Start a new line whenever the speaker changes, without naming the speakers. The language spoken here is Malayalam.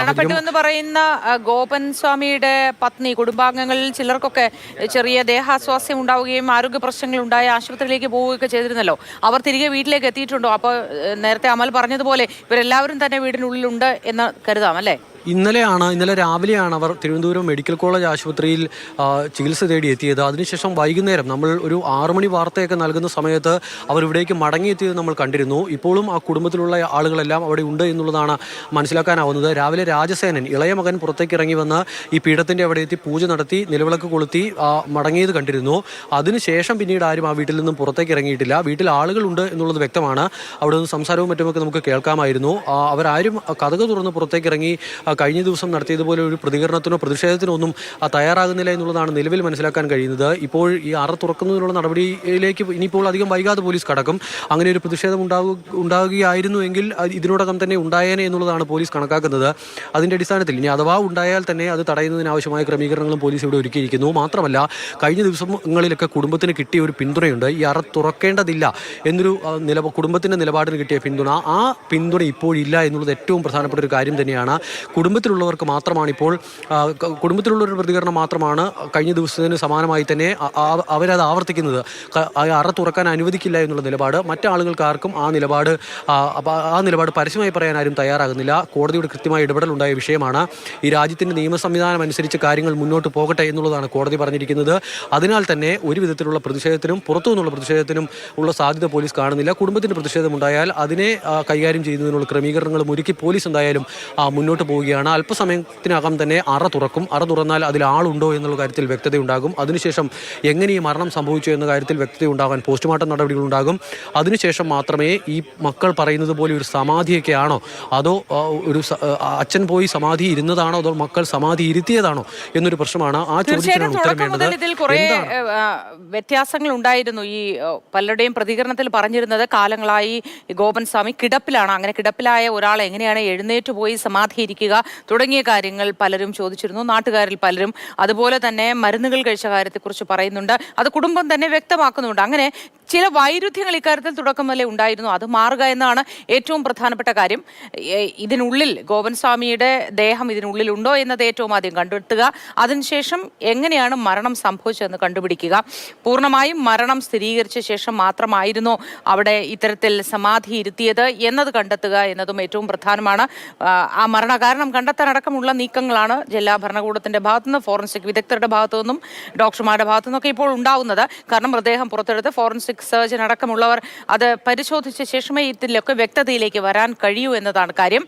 മരണപ്പെട്ടു എന്ന് പറയുന്ന ഗോപൻ സ്വാമിയുടെ പത്നി കുടുംബാംഗങ്ങളിൽ ചിലർക്കൊക്കെ ചെറിയ ദേഹാസ്വാസ്ഥ്യം ഉണ്ടാവുകയും ആരോഗ്യ പ്രശ്നങ്ങൾ ഉണ്ടായ ആശുപത്രിയിലേക്ക് പോവുകയൊക്കെ ചെയ്തിരുന്നല്ലോ. അവർ തിരികെ വീട്ടിലേക്ക് എത്തിയിട്ടുണ്ടോ? അപ്പോൾ നേരത്തെ അമൽ പറഞ്ഞതുപോലെ ഇവരെല്ലാവരും തന്നെ വീടിനുള്ളിലുണ്ട് എന്ന് കരുതാം അല്ലേ?
ഇന്നലെ രാവിലെയാണ് അവർ തിരുവനന്തപുരം മെഡിക്കൽ കോളേജ് ആശുപത്രിയിൽ ചികിത്സ തേടി എത്തിയത്. അതിനുശേഷം വൈകുന്നേരം നമ്മൾ ഒരു 6 മണി വാർത്തയൊക്കെ നൽകുന്ന സമയത്ത് അവർ ഇവിടേക്ക് മടങ്ങിയെത്തിയത് നമ്മൾ കണ്ടിരുന്നു. ഇപ്പോഴും ആ കുടുംബത്തിലുള്ള ആളുകളെല്ലാം അവിടെ ഉണ്ട് എന്നുള്ളതാണ് മനസ്സിലാക്കാനാവുന്നത്. രാവിലെ രാജസേനൻ ഇളയ മകൻ പുറത്തേക്ക് ഇറങ്ങി വന്ന് ഈ പീഠത്തിൻ്റെ അവിടെ എത്തി പൂജ നടത്തി നിലവിളക്ക് കൊളുത്തി മടങ്ങിയത് കണ്ടിരുന്നു. അതിനുശേഷം പിന്നീട് ആരും ആ വീട്ടിൽ നിന്നും പുറത്തേക്ക് ഇറങ്ങിയിട്ടില്ല. വീട്ടിൽ ആളുകളുണ്ട് എന്നുള്ളത് വ്യക്തമാണ്. അവിടെ നിന്ന് സംസാരവും മറ്റുമൊക്കെ നമുക്ക് കേൾക്കാമായിരുന്നു. അവരാരും കതക് തുറന്ന് പുറത്തേക്ക് ഇറങ്ങി കഴിഞ്ഞ ദിവസം നടത്തിയതുപോലെ ഒരു പ്രതികരണത്തിനോ പ്രതിഷേധത്തിനോ ഒന്നും തയ്യാറാകുന്നില്ല എന്നുള്ളതാണ് നിലവിൽ മനസ്സിലാക്കാൻ കഴിയുന്നത്. ഇപ്പോൾ ഈ അറ തുറക്കുന്നതിനുള്ള നടപടിയിലേക്ക് ഇനിയിപ്പോൾ അധികം വൈകാതെ പോലീസ് കടക്കും. അങ്ങനെ ഒരു പ്രതിഷേധം ഉണ്ടാകുകയായിരുന്നുവെങ്കിൽ ഇതിനോടകം തന്നെ ഉണ്ടായേനെ എന്നുള്ളതാണ് പോലീസ് കണക്കാക്കുന്നത്. അതിൻ്റെ അടിസ്ഥാനത്തിൽ ഇനി അഥവാ ഉണ്ടായാൽ തന്നെ അത് തടയുന്നതിനാവശ്യമായ ക്രമീകരണങ്ങളും പോലീസ് ഇവിടെ ഒരുക്കിയിരിക്കുന്നു. മാത്രമല്ല കഴിഞ്ഞ ദിവസങ്ങളിലൊക്കെ കുടുംബത്തിന് കിട്ടിയ ഒരു പിന്തുണയുണ്ട്. ഈ അറ തുറക്കേണ്ടതില്ല എന്നൊരു കുടുംബത്തിൻ്റെ നിലപാടിന് കിട്ടിയ പിന്തുണ, ആ പിന്തുണ ഇപ്പോഴില്ല എന്നുള്ളത് ഏറ്റവും പ്രധാനപ്പെട്ട ഒരു കാര്യം തന്നെയാണ്. കുടുംബത്തിലുള്ളവർക്ക് മാത്രമാണ് ഇപ്പോൾ കുടുംബത്തിലുള്ളൊരു പ്രതികരണം മാത്രമാണ് കഴിഞ്ഞ ദിവസത്തിന് സമാനമായി തന്നെ അവരത് ആവർത്തിക്കുന്നത്. അറ തുറക്കാൻ അനുവദിക്കില്ല എന്നുള്ള നിലപാട്. മറ്റാളുകൾക്ക് ആർക്കും ആ നിലപാട് പരസ്യമായി പറയാൻ ആരും തയ്യാറാകുന്നില്ല. കോടതിയുടെ കൃത്യമായ ഇടപെടലുണ്ടായ വിഷയമാണ്. ഈ രാജ്യത്തിൻ്റെ നിയമ സംവിധാനം അനുസരിച്ച് കാര്യങ്ങൾ മുന്നോട്ട് പോകട്ടെ എന്നുള്ളതാണ് കോടതി പറഞ്ഞിരിക്കുന്നത്. അതിനാൽ തന്നെ ഒരു വിധത്തിലുള്ള പ്രതിഷേധത്തിനും പുറത്തു നിന്നുള്ള പ്രതിഷേധത്തിനും ഉള്ള സാധ്യത പോലീസ് കാണുന്നില്ല. കുടുംബത്തിന് പ്രതിഷേധമുണ്ടായാൽ അതിനെ കൈകാര്യം ചെയ്യുന്നതിനുള്ള ക്രമീകരണങ്ങളും ഒരുക്കി പോലീസ് എന്തായാലും മുന്നോട്ട് പോവുകയാണ്. അല്പസമയത്തിനകം തന്നെ അറ തുറക്കും. അറ തുറന്നാൽ അതിൽ ആളുണ്ടോ എന്നുള്ള കാര്യത്തിൽ വ്യക്തതയുണ്ടാകും. അതിനുശേഷം എങ്ങനെ ഈ മരണം സംഭവിച്ചു എന്ന കാര്യത്തിൽ വ്യക്തതയുണ്ടാകാൻ പോസ്റ്റ്മോർട്ടം നടപടികളുണ്ടാകും. അതിനുശേഷം മാത്രമേ ഈ മക്കൾ പറയുന്നത് പോലെ ഒരു സമാധിയൊക്കെ ആണോ, അതോ ഒരു അച്ഛൻ പോയി സമാധി ഇരുന്നതാണോ, അതോ മക്കൾ സമാധി ഇരുത്തിയതാണോ എന്നൊരു പ്രശ്നമാണ്. ആ ചോദ്യത്തിനാണ് ഉത്തരം വേണ്ടത്.
ഇതിൽ കുറെ വ്യത്യാസങ്ങൾ ഉണ്ടായിരുന്നു. ഈ പലരുടെയും പ്രതികരണത്തിൽ പറഞ്ഞിരുന്നത് കാലങ്ങളായി ഗോപൻ സ്വാമി കിടപ്പിലാണ്. അങ്ങനെ കിടപ്പിലായ ഒരാളെ എങ്ങനെയാണ് എഴുന്നേറ്റ് പോയി സമാധിയിരിക്കുക തുടങ്ങിയ കാര്യങ്ങൾ പലരും ചോദിച്ചിരുന്നു. നാട്ടുകാരിൽ പലരും അതുപോലെ തന്നെ മരുന്നുകൾ കഴിച്ച കാര്യത്തെക്കുറിച്ച് പറയുന്നുണ്ട്. അത് കുടുംബം തന്നെ വ്യക്തമാക്കുന്നുണ്ട്. അങ്ങനെ ചില വൈരുദ്ധ്യങ്ങൾ ഇക്കാര്യത്തിൽ തുടക്കം മുതലേ ഉണ്ടായിരുന്നു. അത് മാറുക എന്നാണ് ഏറ്റവും പ്രധാനപ്പെട്ട കാര്യം. ഇതിനുള്ളിൽ ഗോപൻ സ്വാമിയുടെ ദേഹം ഇതിനുള്ളിൽ ഉണ്ടോ എന്നത് ഏറ്റവും ആദ്യം കണ്ടെത്തുക. അതിനുശേഷം എങ്ങനെയാണ് മരണം സംഭവിച്ചതെന്ന് കണ്ടുപിടിക്കുക. പൂർണ്ണമായും മരണം സ്ഥിരീകരിച്ച ശേഷം മാത്രമായിരുന്നോ അവിടെ ഇത്തരത്തിൽ സമാധി ഇരുത്തിയത് എന്നത് കണ്ടെത്തുക എന്നതും ഏറ്റവും പ്രധാനമാണ്. ആ മരണകാരണം കണ്ടെത്താനടക്കമുള്ള നീക്കങ്ങളാണ് ജില്ലാ ഭരണകൂടത്തിന്റെ ഭാഗത്തുനിന്ന്, ഫോറൻസിക് വിദഗ്ധരുടെ ഭാഗത്തുനിന്നും ഡോക്ടർമാരുടെ ഭാഗത്തുനിന്നൊക്കെ ഇപ്പോൾ ഉണ്ടാവുന്നത്. കാരണം മൃതദേഹം പുറത്തെടുത്ത് ഫോറൻസിക് സർജൻ അടക്കമുള്ളവർ അത് പരിശോധിച്ച ശേഷമേ ഇതിലൊക്കെ വ്യക്തതയിലേക്ക് വരാൻ കഴിയൂ എന്നതാണ് കാര്യം.